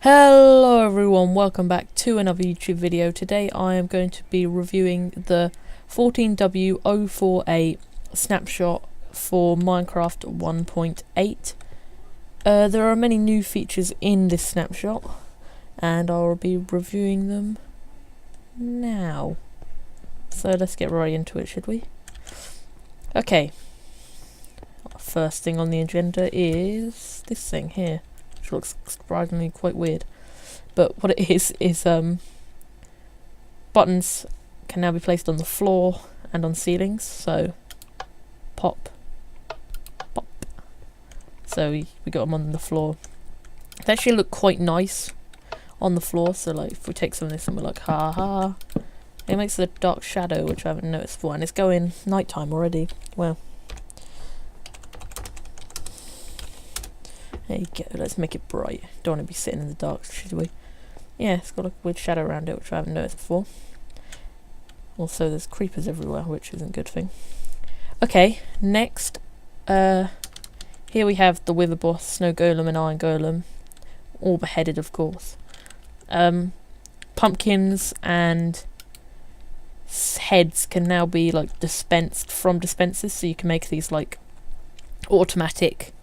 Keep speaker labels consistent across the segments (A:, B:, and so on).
A: Hello everyone, welcome back to another YouTube video. Today I am going to be reviewing the 14w04a snapshot for Minecraft 1.8. There are many new features in this snapshot and I'll be reviewing them now. So let's get right into it, should we? Okay. First thing on the agenda is this thing here. Looks surprisingly quite weird, but what it is buttons can now be placed on the floor and on ceilings. So pop, pop. So we got them on the floor. They actually look quite nice on the floor. So like if we take some of this and we're like, ha ha, it makes a dark shadow, which I haven't noticed before, and it's going nighttime already. Well. There you go, let's make it bright. Don't want to be sitting in the dark, should we? Yeah, it's got a weird shadow around it, which I haven't noticed before. Also, there's creepers everywhere, which isn't a good thing. Okay, next, here we have the Wither Boss, Snow Golem and Iron Golem. All beheaded, of course. Pumpkins and heads can now be, like, dispensed from dispensers, so you can make these, like, automatic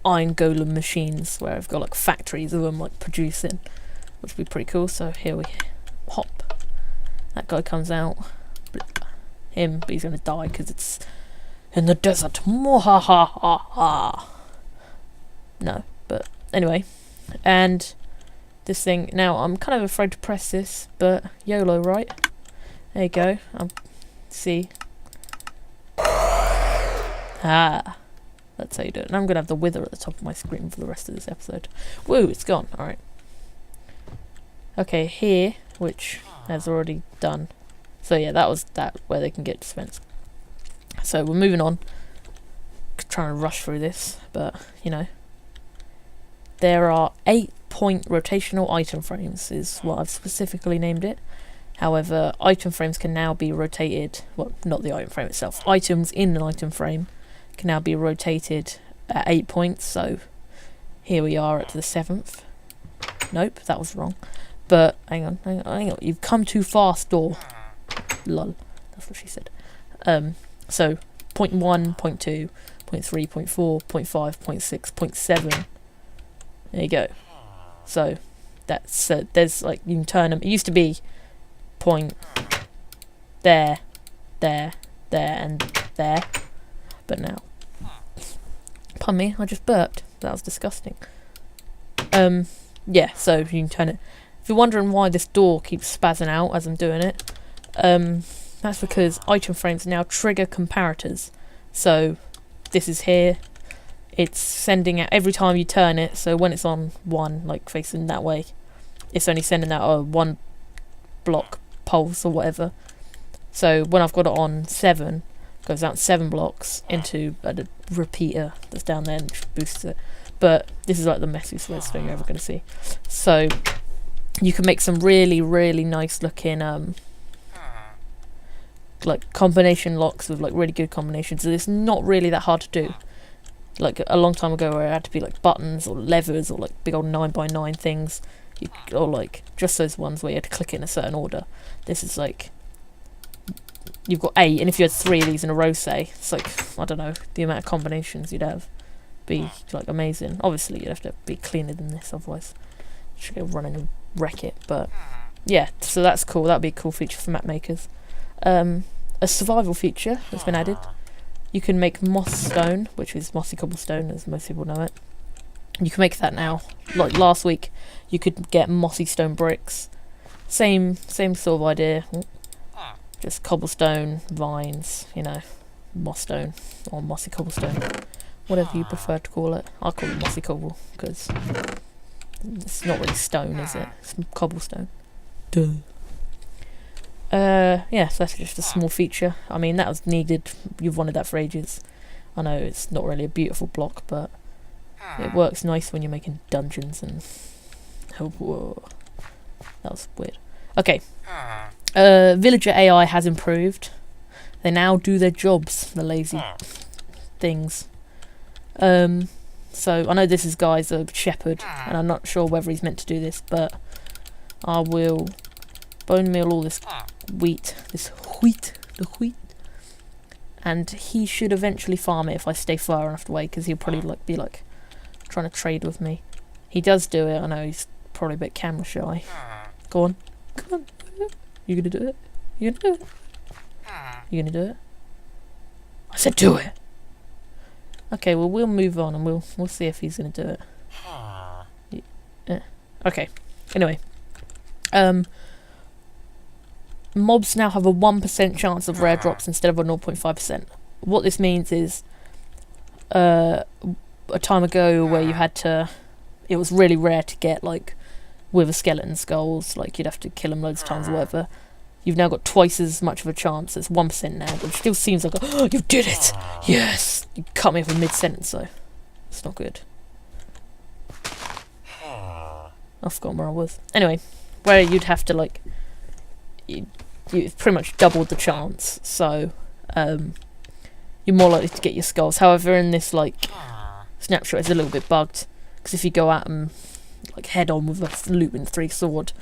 A: Iron Golem machines where I've got like factories of them like producing, which would be pretty cool. So here we hop, that guy comes out, him, but he's gonna die because it's in the desert. Mwahaha. No, but anyway, and this thing now, I'm kind of afraid to press this, but YOLO, right? There you go. See. That's how you do it. And I'm going to have the wither at the top of my screen for the rest of this episode. Woo, it's gone. Alright. Okay, here, which has already done. So yeah, that was that, where they can get dispensed. So we're moving on. Trying to rush through this, but, you know. There are 8-point rotational item frames, is what I've specifically named it. However, item frames can now be rotated, well, not the item frame itself, items in an item frame can now be rotated at 8 points. So here we are at the 7th. Nope, that was wrong. But hang on, you've come too fast, door. Lol, that's what she said. So point 1, point 2, point 3, point 4, point 5, point 6, point 7. There you go. So that's there's like, you can turn them. It used to be point there, there, there, and there. But now, pardon me, I just burped. That was disgusting. Yeah, so you can turn it. If you're wondering why this door keeps spazzing out as I'm doing it, that's because item frames now trigger comparators. So this is here. It's sending out every time you turn it. So when it's on 1, like facing that way, it's only sending out a 1 block pulse or whatever. So when I've got it on 7. Goes out 7 blocks into a repeater that's down there and boosts it. But this is like the messiest redstone you're ever going to see. So you can make some really, really nice looking like combination locks with like really good combinations. So it's not really that hard to do. Like a long time ago where it had to be like buttons or levers or like big old 9x9 things. Or like just those ones where you had to click it in a certain order. This is like, you've got 8, and if you had 3 of these in a row, say, it's like, I don't know, the amount of combinations you'd have be like amazing. Obviously you'd have to be cleaner than this, otherwise you should go run and wreck it. But yeah, so that's cool. That'd be a cool feature for map makers. A survival feature that's been added. You can make moss stone, which is mossy cobblestone as most people know it. You can make that now. Like last week you could get mossy stone bricks. Same sort of idea. Just cobblestone, vines, you know, moss stone, or mossy cobblestone, whatever you prefer to call it. I call it mossy cobble, because it's not really stone, is it? It's cobblestone. Duh. Yeah, so that's just a small feature. I mean, that was needed. You've wanted that for ages. I know it's not really a beautiful block, but it works nice when you're making dungeons and... Oh, whoa. That was weird. Okay. Villager AI has improved. They now do their jobs, the lazy things. So I know this guy's a shepherd, and I'm not sure whether he's meant to do this, but I will bone meal all this wheat, the wheat, and he should eventually farm it if I stay far enough away, because he'll probably like be like trying to trade with me. He does do it. I know he's probably a bit camera shy. Go on, come on, you gonna do it? You gonna do it? You gonna do it? I said do it. Okay, well we'll move on and we'll see if he's gonna do it. Yeah. Okay. Anyway, mobs now have a 1% chance of rare drops instead of a 0.5%. What this means is, a time ago where you had to, it was really rare to get like with a skeleton skulls, like you'd have to kill them loads of times or whatever. You've now got twice as much of a chance. It's 1% now, which still seems like, oh, you did it! Yes! You cut me off in mid-sentence, though. It's not good. I've forgotten where I was. Anyway, where you'd have to, like, you've pretty much doubled the chance, so, you're more likely to get your skulls. However, in this, like, snapshot, it's a little bit bugged, because if you go at them, like, head-on with a Lupin 3 sword,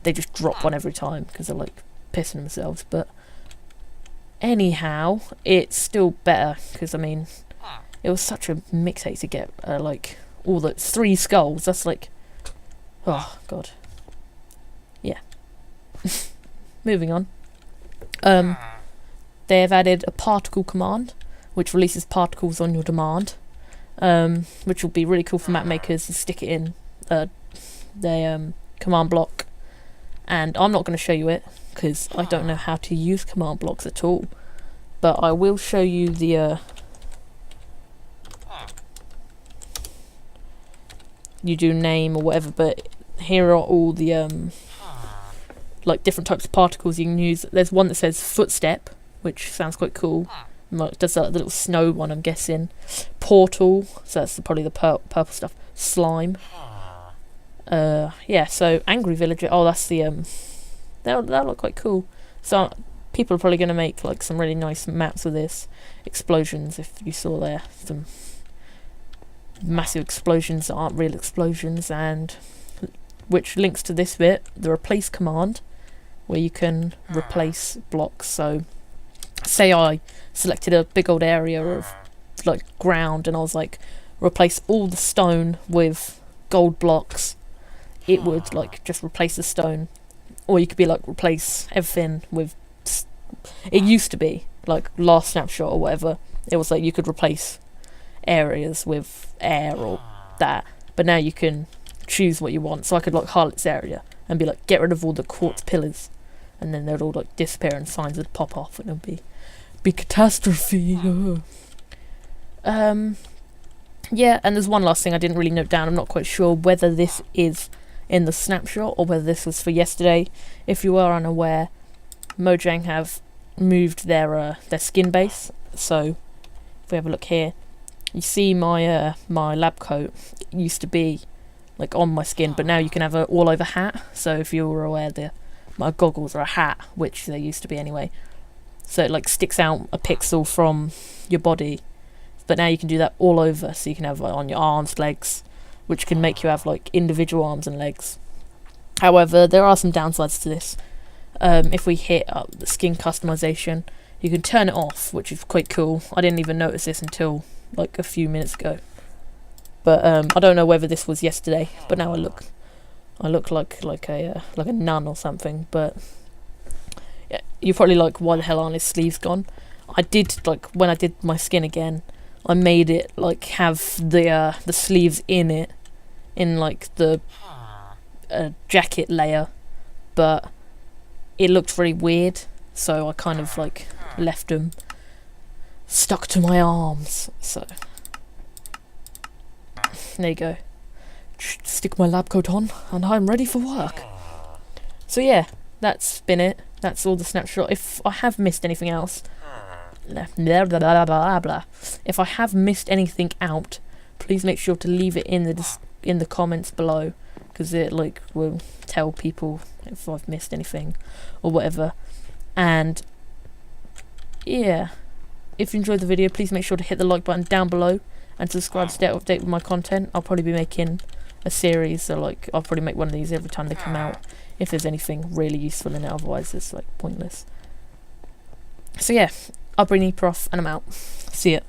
A: they just drop one every time, because they're, like, pissing themselves. But anyhow, it's still better, because I mean it was such a mixtape to get like all the 3 skulls. That's like, oh god. Yeah. Moving on. They have added a particle command which releases particles on your demand, which will be really cool for map makers to stick it in their command block. And I'm not going to show you it because I don't know how to use command blocks at all, but I will show you the you do name or whatever, but here are all the like different types of particles you can use. There's one that says footstep, which sounds quite cool. Like, does that little snow one, I'm guessing. Portal, so that's probably the purple stuff. Slime. Yeah, so angry villager. Oh, that's the that look quite cool. So people are probably going to make like some really nice maps with this. Explosions, if you saw there, some massive explosions that aren't real explosions, and which links to this bit, the replace command, where you can replace blocks. So say I selected a big old area of like ground and I was like, replace all the stone with gold blocks, it would like just replace the stone. Or you could be like, replace everything with, it used to be like last snapshot or whatever, it was like you could replace areas with air or that, but now you can choose what you want. So I could like Harlot's area and be like, get rid of all the quartz pillars, and then they'd all like disappear and signs would pop off and it'd be catastrophe. Yeah, and there's one last thing I didn't really note down. I'm not quite sure whether this is in the snapshot or whether this was for yesterday. If you are unaware, Mojang have moved their skin base. So if we have a look here, you see my my lab coat used to be like on my skin, but now you can have a all over hat. So if you were aware, my goggles are a hat, which they used to be anyway. So it like sticks out a pixel from your body, but now you can do that all over. So you can have like, on your arms, legs, which can make you have like individual arms and legs. However, there are some downsides to this. If we hit up the skin customization, you can turn it off, which is quite cool. I didn't even notice this until like a few minutes ago. But I don't know whether this was yesterday, but now I look like a nun or something. But yeah, you're probably like, why the hell aren't his sleeves gone? I did, like, when I did my skin again, I made it like have the sleeves in it, in like the jacket layer, but it looked very weird, so I kind of like left them stuck to my arms. So there you go. Stick my lab coat on and I'm ready for work. So yeah, that's been it. That's all the snapshot. If I have missed anything else, blah, blah, blah, blah, blah. If I have missed anything out, please make sure to leave it in the comments below, because it like will tell people if I've missed anything or whatever. And yeah, if you enjoyed the video, please make sure to hit the like button down below and subscribe to stay updated with my content. I'll probably be making a series, so like I'll probably make one of these every time they come out, if there's anything really useful in it, otherwise it's like pointless. So yeah, I'll bring Prof and I'm out. See ya.